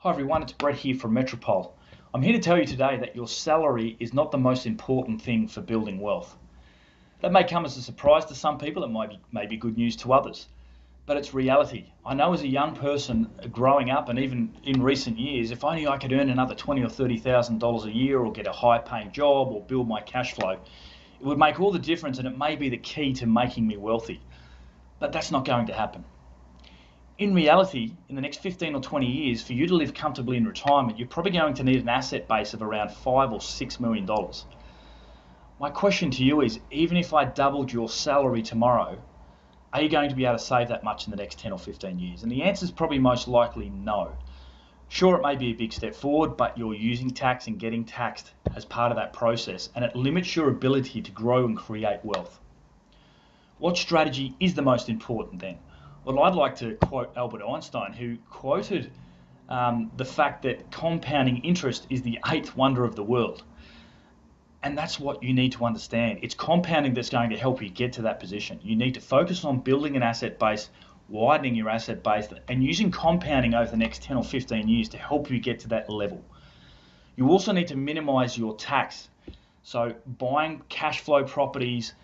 Hi everyone, it's Brett here from Metropole. I'm here to tell you today that your salary is not the most important thing for building wealth. That may come as a surprise to some people, it may be good news to others, but it's reality. I know as a young person growing up and even in recent years, if only I could earn another $20,000 or $30,000 a year or get a high paying job or build my cash flow, it would make all the difference and it may be the key to making me wealthy. But that's not going to happen. In reality, in the next 15 or 20 years, for you to live comfortably in retirement, you're probably going to need an asset base of around $5 or $6 million. My question to you is, even if I doubled your salary tomorrow, are you going to be able to save that much in the next 10 or 15 years? And the answer is probably most likely no. Sure, it may be a big step forward, but you're using tax and getting taxed as part of that process, and it limits your ability to grow and create wealth. What strategy is the most important then? Well, I'd like to quote Albert Einstein, who quoted the fact that compounding interest is the eighth wonder of the world. And that's what you need to understand. It's compounding that's going to help you get to that position. You need to focus on building an asset base, widening your asset base, and using compounding over the next 10 or 15 years to help you get to that level. You also need to minimize your tax. So buying cash flow properties,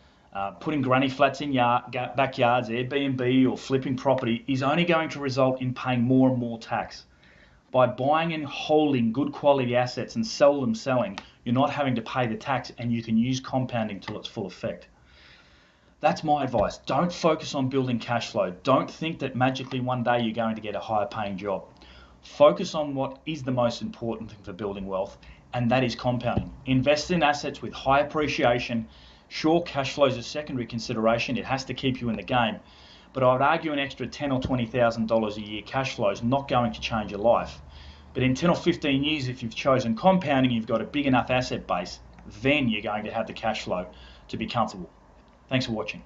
putting granny flats in backyards, Airbnb or flipping property is only going to result in paying more and more tax. By buying and holding good quality assets and selling, you're not having to pay the tax and you can use compounding to its full effect. That's my advice. Don't focus on building cash flow. Don't think that magically one day you're going to get a higher paying job. Focus on what is the most important thing for building wealth, and that is compounding. Invest in assets with high appreciation. Sure, cash flow is a secondary consideration. It has to keep you in the game. But I would argue an extra $10,000 or $20,000 a year cash flow is not going to change your life. But in 10 or 15 years, if you've chosen compounding, you've got a big enough asset base, then you're going to have the cash flow to be comfortable. Thanks for watching.